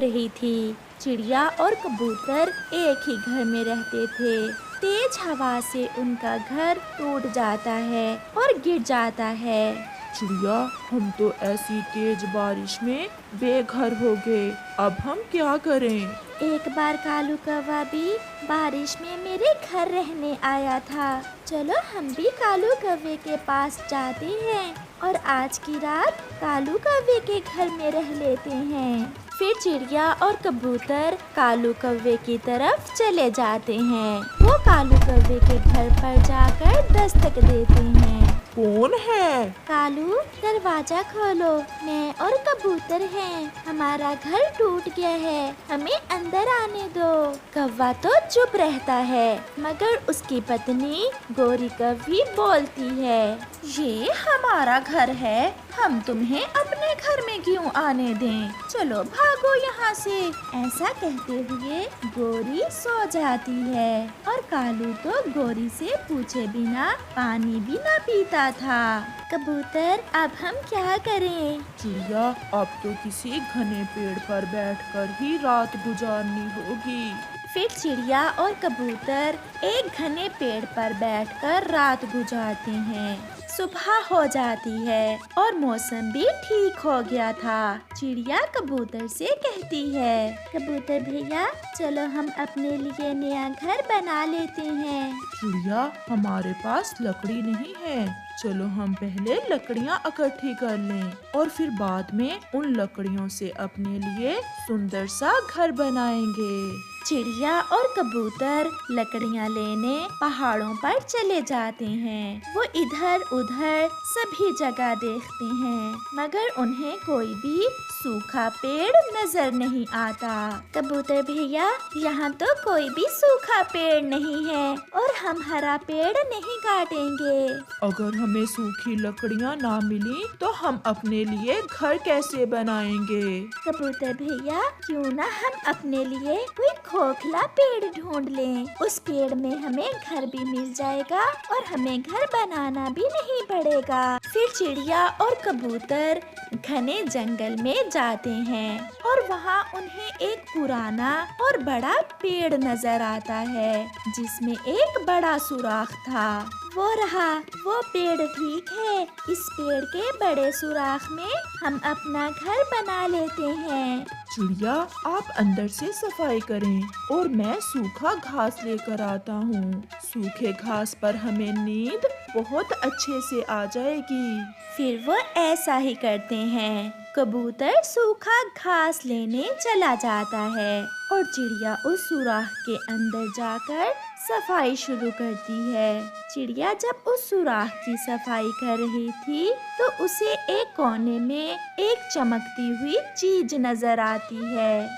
रही थी। चिड़िया और कबूतर एक ही घर में रहते थे। तेज हवा से उनका घर टूट जाता है और गिर जाता है। चिड़िया, हम तो ऐसी तेज बारिश में बेघर हो गए, अब हम क्या करें? एक बार कालू कौवा भी बारिश में मेरे घर रहने आया था। चलो हम भी कालू कौवे के पास जाते हैं और आज की रात कालू कौवे के घर में रह लेते हैं। फिर चिड़िया और कबूतर कालू कौवे की तरफ चले जाते हैं। वो कालू कौवे के घर पर जाकर दस्तक देते हैं। कौन है? कालू, दरवाजा खोलो, मैं और कबूतर हैं। हमारा घर टूट गया है, हमें अंदर आने दो। कौवा तो चुप रहता है, मगर उसकी पत्नी गोरी कौवी बोलती है, ये हमारा घर है, हम तुम्हें अपने घर में क्यों आने दें? चलो भागो यहाँ से। ऐसा कहते हुए गोरी सो जाती है और कालू तो गोरी से पूछे बिना पानी भी न पीता था। कबूतर, अब हम क्या करें? चिड़िया, अब तो किसी घने पेड़ पर बैठकर ही रात गुजारनी होगी। फिर चिड़िया और कबूतर एक घने पेड़ पर बैठकर रात गुजारते हैं। सुबह हो जाती है और मौसम भी ठीक हो गया था। चिड़िया कबूतर से कहती है, कबूतर भैया, चलो हम अपने लिए नया घर बना लेते हैं। चिड़िया, हमारे पास लकड़ी नहीं है, चलो हम पहले लकड़ियाँ इकट्ठी कर लें और फिर बाद में उन लकड़ियों से अपने लिए सुंदर सा घर बनाएंगे। चिड़िया और कबूतर लकड़ियाँ लेने पहाड़ों पर चले जाते हैं। वो इधर उधर सभी जगह देखते हैं, मगर उन्हें कोई भी सूखा पेड़ नजर नहीं आता। कबूतर भैया, यहाँ तो कोई भी सूखा पेड़ नहीं है और हम हरा पेड़ नहीं काटेंगे। अगर हमें सूखी लकड़ियाँ ना मिली तो हम अपने लिए घर कैसे बनाएंगे? कबूतर भैया, क्यों ना हम अपने लिए कोई खोखला पेड़ ढूंढ लें। उस पेड़ में हमें घर भी मिल जाएगा और हमें घर बनाना भी नहीं पड़ेगा। फिर चिड़िया और कबूतर घने जंगल में जाते हैं और वहाँ उन्हें एक पुराना और बड़ा पेड़ नजर आता है, जिसमें एक बड़ा सुराख था। वो रहा, वो पेड़ ठीक है। इस पेड़ के बड़े सुराख में हम अपना घर बना लेते हैं। चिड़िया, आप अंदर से सफाई करें और मैं सूखा घास लेकर आता हूँ। सूखे घास पर हमें नींद बहुत अच्छे से आ जाएगी। फिर वो ऐसा ही करते हैं। कबूतर सूखा घास लेने चला जाता है और चिड़िया उस सुराख के अंदर जाकर सफाई शुरू करती है। चिड़िया जब उस सुराख की सफाई कर रही थी तो उसे एक कोने में एक चमकती हुई चीज नजर आती है।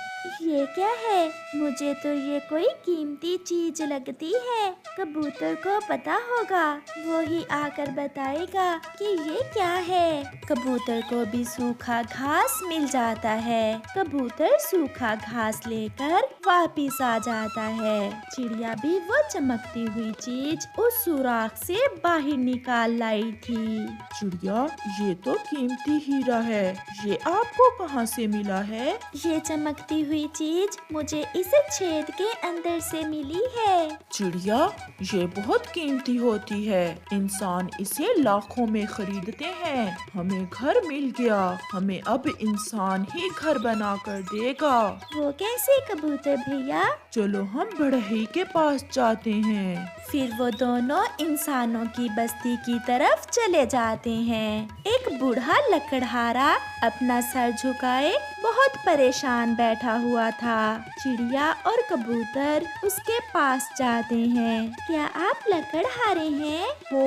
ये क्या है? मुझे तो ये कोई कीमती चीज लगती है। कबूतर को पता होगा, वो ही आकर बताएगा कि ये क्या है। कबूतर को भी सूखा घास मिल जाता है। कबूतर सूखा घास लेकर वापिस आ जाता है। चिड़िया भी वो चमकती हुई चीज उस सुराख से बाहर निकाल लाई थी। चिड़िया, ये तो कीमती हीरा है, ये आपको कहाँ से मिला है? ये चमकती हुई चीज मुझे इस छेद के अंदर से मिली है। चिड़िया, ये बहुत कीमती होती है, इंसान इसे लाखों में खरीदते हैं। हमें घर मिल गया, हमें अब इंसान ही घर बना कर देगा। वो कैसे कबूतर भैया? चलो हम बढ़ई के पास जाते हैं। फिर वो दोनों इंसानों की बस्ती की तरफ चले जाते हैं। एक बूढ़ा लकड़हारा अपना सर झुकाए बहुत परेशान बैठा हुआ था। चिड़िया और कबूतर उसके पास जाते हैं। क्या आप लकड़हारे हैं? हो,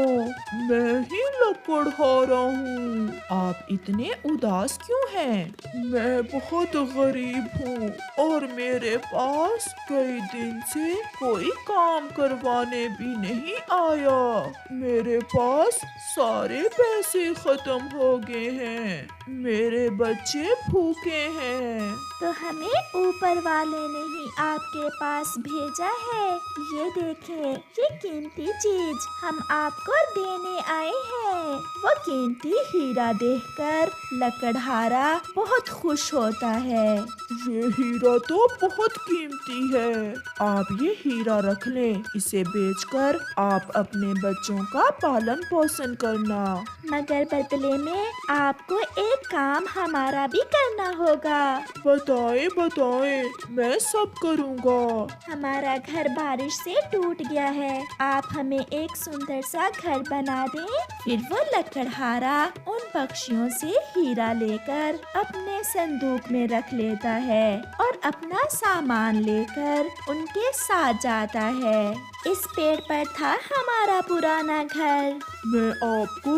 मैं ही लकड़हारा हूँ। आप इतने उदास क्यों हैं? मैं बहुत गरीब हूँ और मेरे पास कई दिन से कोई काम करवाने भी नहीं आया। मेरे पास सारे पैसे खत्म हो गए हैं, मेरे बच्चे भूखे हैं। तो हमें ऊपर वाले ने ही आपके पास भेजा है। ये देखें, ये कीमती चीज हम आपको देने आए हैं। वो कीमती हीरा देख देखकर लकड़हारा बहुत खुश होता है। ये हीरा तो बहुत कीमती है। आप ये हीरा रख लें। इसे बेचकर आप अपने बच्चों का पालन पोषण करना। मगर बदले में आपको एक काम हमारा भी करना होगा। बताएं बताएं, मैं सब करूँगा। हमारा घर बारिश से टूट गया है, आप हमें एक सुंदर सा घर बना दें। फिर वो लकड़हारा उन पक्षियों से हीरा लेकर अपने संदूक में रख लेता है और अपना सामान लेकर उनके साथ जाता है। इस पेड़ पर था हमारा पुराना घर। मैं आपको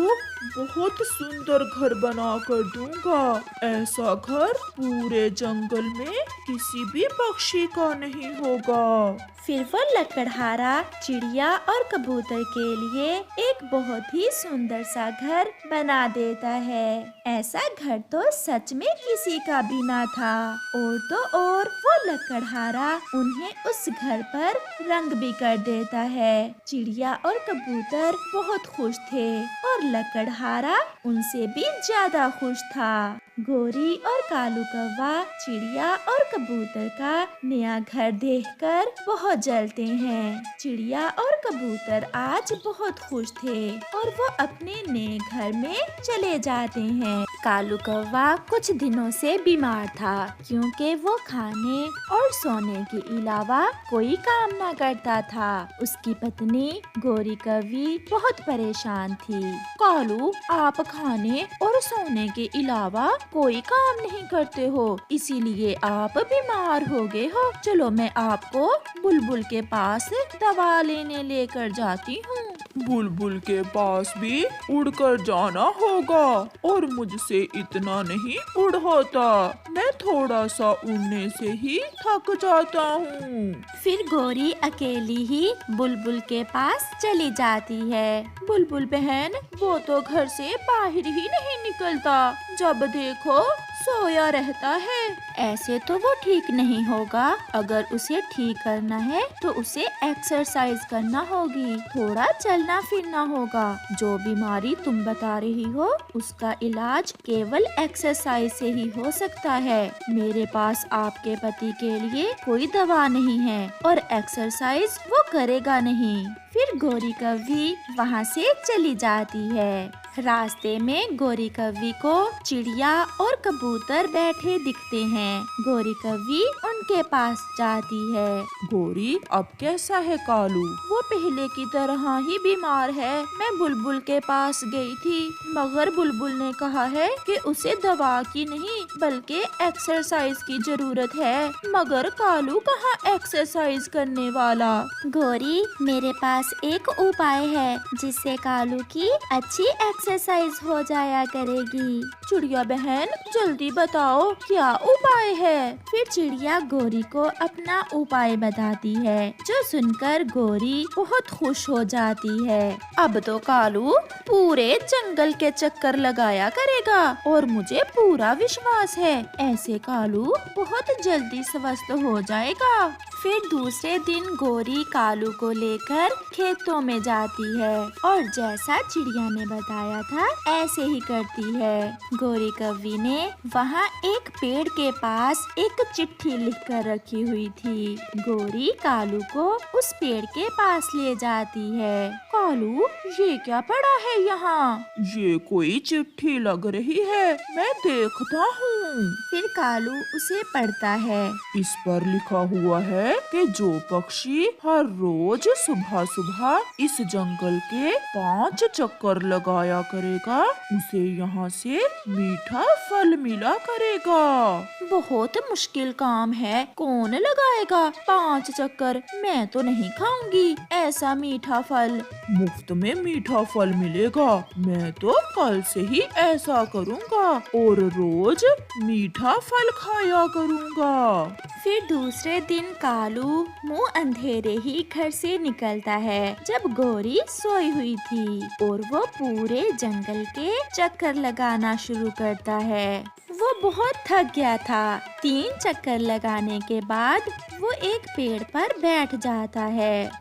बहुत सुंदर घर बना कर दूंगा। ऐसा घर पूरे जंगल में किसी भी पक्षी का नहीं होगा। फिर वो लकड़हारा चिड़िया और कबूतर के लिए एक बहुत ही सुंदर सा घर बना देता है। ऐसा घर तो सच में किसी का भी ना था। और तो और वो लकड़हारा उन्हें उस घर पर रंग भी कर देता है। चिड़िया और कबूतर बहुत खुश थे और लकड़हारा उनसे भी ज्यादा खुश था। गोरी और कालू कौवा चिड़िया और कबूतर का नया घर देखकर बहुत जलते हैं। चिड़िया और कबूतर आज बहुत खुश थे और वो अपने नए घर में चले जाते हैं। कालू कौवा कुछ दिनों से बीमार था क्योंकि वो खाने और सोने के अलावा कोई काम ना करता था। उसकी पत्नी गोरी कौवी बहुत परेशान थी। कालू, आप खाने और सोने के अलावा कोई काम नहीं करते हो, इसीलिए आप बीमार हो गए हो। चलो मैं आपको बुलबुल के पास दवा लेने लेकर जाती हूँ। बुलबुल के पास भी उड़कर जाना होगा और मुझसे इतना नहीं उड़ होता। मैं थोड़ा सा उड़ने से ही थक जाता हूँ। फिर गोरी अकेली ही बुलबुल के पास चली जाती है। बुलबुल बहन, वो तो घर से बाहर ही नहीं निकलता, जब देखो सोया रहता है। ऐसे तो वो ठीक नहीं होगा। अगर उसे ठीक करना है तो उसे एक्सरसाइज करना होगी, थोड़ा चलना फिरना होगा। जो बीमारी तुम बता रही हो उसका इलाज केवल एक्सरसाइज से ही हो सकता है। मेरे पास आपके पति के लिए कोई दवा नहीं है और एक्सरसाइज वो करेगा नहीं। फिर गोरी कौवी वहाँ से चली जाती है। रास्ते में गोरी कौवी को चिड़िया और कबूतर बैठे दिखते हैं। गोरी कौवी उनके पास जाती है। गोरी, अब कैसा है कालू? वो पहले की तरह ही बीमार है। मैं बुलबुल के पास गई थी, मगर बुलबुल ने कहा है कि उसे दवा की नहीं बल्कि एक्सरसाइज की जरूरत है। मगर कालू कहाँ एक्सरसाइज करने वाला। गोरी, मेरे पास एक उपाय है जिससे कालू की अच्छी एक्सरसाइज हो जाया करेगी। चिड़िया बहन, जल्दी बताओ क्या उपाय है। फिर चिड़िया गोरी को अपना उपाय बताती है, जो सुनकर गोरी बहुत खुश हो जाती है। अब तो कालू पूरे जंगल के चक्कर लगाया करेगा और मुझे पूरा विश्वास है ऐसे कालू बहुत जल्दी स्वस्थ हो जाएगा। फिर दूसरे दिन गोरी कालू को लेकर खेतों में जाती है और जैसा चिड़िया ने बताया था ऐसे ही करती है। गोरी कौवी ने वहाँ एक पेड़ के पास एक चिट्ठी लिखकर रखी हुई थी। गोरी कालू को उस पेड़ के पास ले जाती है। कालू, ये क्या पड़ा है यहाँ? ये कोई चिट्ठी लग रही है, मैं देखता हूँ। फिर कालू उसे पढ़ता है। इस पर लिखा हुआ है कि जो पक्षी हर रोज सुबह सुबह इस जंगल के 5 चक्कर लगाया करेगा उसे यहाँ से मीठा फल मिला करेगा। बहुत मुश्किल काम है, कौन लगाएगा 5 चक्कर? मैं तो नहीं खाऊंगी ऐसा मीठा फल। मुफ्त में मीठा फल मिलेगा। मैं तो कल से ही ऐसा करूँगा और रोज मीठा फल खाया करूँगा। फिर दूसरे दिन कालू मुंह अंधेरे ही घर से निकलता है जब गोरी सोई हुई थी और वो पूरे जंगल के चक्कर लगाना शुरू करता है। वो बहुत थक गया था। 3 चक्कर लगाने के बाद वो एक पेड़ पर बैठ जाता है।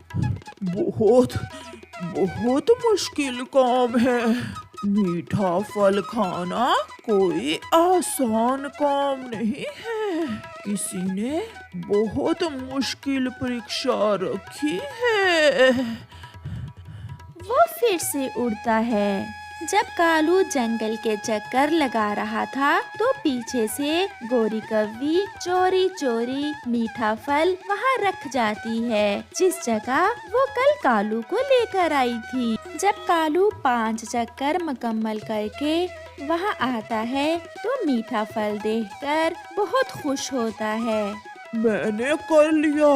बहुत मुश्किल काम है। मीठा फल खाना कोई आसान काम नहीं है। किसी ने बहुत मुश्किल परीक्षा रखी है। वो फिर से उड़ता है। जब कालू जंगल के चक्कर लगा रहा था तो पीछे से गोरी कौवी चोरी चोरी मीठा फल वहाँ रख जाती है, जिस जगह वो कल कालू को लेकर आई थी। जब कालू 5 चक्कर मुकम्मल करके वहाँ आता है तो मीठा फल देखकर बहुत खुश होता है। मैंने कर लिया,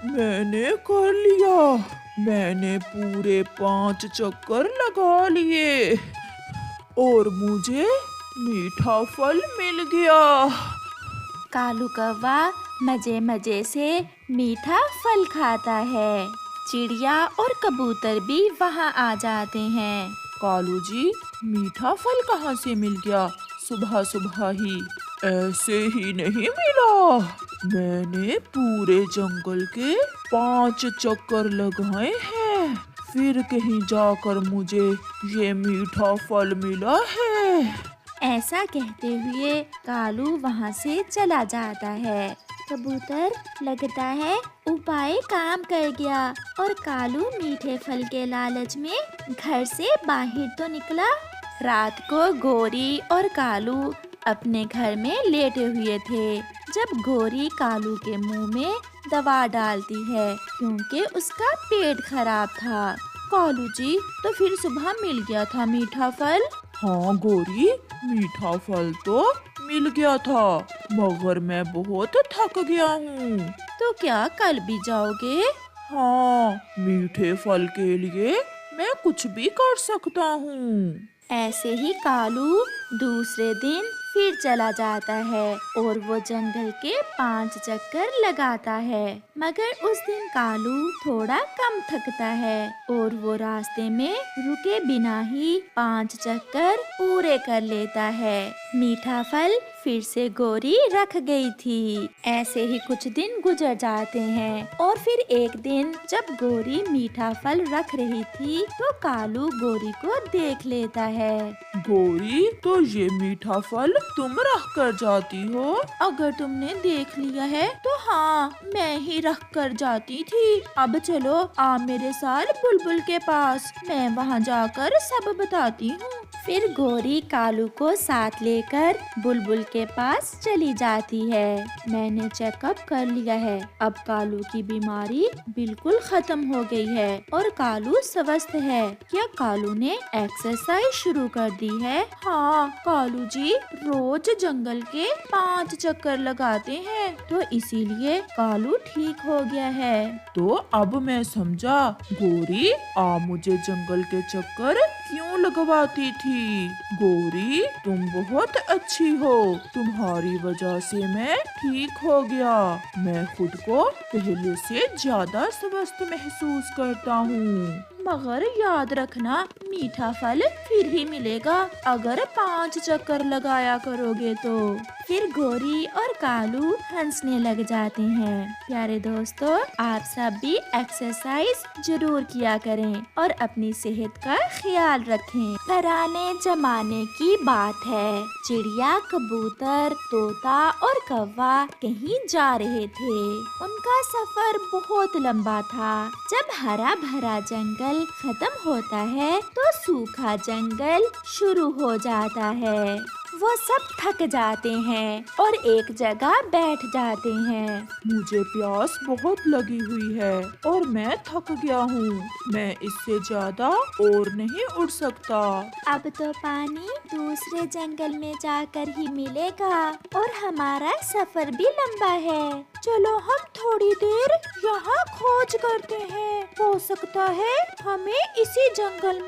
मैंने कर लिया। मैंने पूरे 5 चक्कर लगा लिए और मुझे मीठा फल मिल गया। कालू कौवा मजे मजे से मीठा फल खाता है। चिड़िया और कबूतर भी वहाँ आ जाते हैं। कालू जी, मीठा फल कहाँ से मिल गया सुबह सुबह ही? ऐसे ही नहीं मिला, मैंने पूरे जंगल के 5 चक्कर लगाए हैं, फिर कहीं जाकर मुझे ये मीठा फल मिला है। ऐसा कहते हुए कालू वहाँ से चला जाता है। कबूतर लगता है उपाय काम कर गया और कालू मीठे फल के लालच में घर से बाहर तो निकला। रात को गोरी और कालू अपने घर में लेटे हुए थे जब गोरी कालू के मुंह में दवा डालती है क्योंकि उसका पेट खराब था। कालू जी, तो फिर सुबह मिल गया था मीठा फल? हाँ गोरी, मीठा फल तो मिल गया था, मगर मैं बहुत थक गया हूँ। तो क्या कल भी जाओगे? हाँ, मीठे फल के लिए मैं कुछ भी कर सकता हूँ। ऐसे ही कालू दूसरे दिन फिर चला जाता है और वो जंगल के 5 चक्कर लगाता है, मगर उस दिन कालू थोड़ा कम थकता है और वो रास्ते में रुके बिना ही 5 चक्कर पूरे कर लेता है। मीठा फल फिर से गोरी रख गई थी। ऐसे ही कुछ दिन गुजर जाते हैं और फिर एक दिन जब गोरी मीठा फल रख रही थी तो कालू गोरी को देख लेता है। गोरी, तो ये मीठा फल तुम रख कर जाती हो? अगर तुमने देख लिया है तो हाँ, मैं ही रख कर जाती थी। अब चलो आप मेरे साथ बुलबुल के पास, मैं वहाँ जाकर सब बताती हूँ। फिर गोरी कालू को साथ लेकर बुलबुल के पास चली जाती है। मैंने चेकअप कर लिया है, अब कालू की बीमारी बिल्कुल खत्म हो गई है और कालू स्वस्थ है। क्या कालू ने एक्सरसाइज शुरू कर दी है? हाँ, कालू जी रोज जंगल के 5 चक्कर लगाते हैं तो इसीलिए कालू ठीक हो गया है। तो अब मैं समझा, गोरी आप मुझे जंगल के चक्कर क्यों लगवाती थी। गोरी, तुम बहुत अच्छी हो, तुम्हारी वजह से मैं ठीक हो गया। मैं खुद को पहले से ज्यादा स्वस्थ महसूस करता हूँ। मगर याद रखना, मीठा फल फिर ही मिलेगा अगर 5 चक्कर लगाया करोगे तो। फिर गोरी और कालू हंसने लग जाते हैं। प्यारे दोस्तों, आप सब भी एक्सरसाइज जरूर किया करें और अपनी सेहत का ख्याल रखें। पुराने जमाने की बात है, चिड़िया, कबूतर, तोता और कौवा कहीं जा रहे थे। उनका सफर बहुत लंबा था। जब हरा भरा जंगल खत्म होता है तो सूखा जंगल शुरू हो जाता है। वो सब थक जाते हैं और एक जगह बैठ जाते हैं। मुझे प्यास बहुत लगी हुई है और मैं थक गया हूँ, मैं इससे ज्यादा और नहीं उड़ सकता। अब तो पानी दूसरे जंगल में जाकर ही मिलेगा और हमारा सफर भी लंबा है। चलो हम थोड़ी देर यहाँ खोज करते हैं, हो सकता है हमें इसी जंगल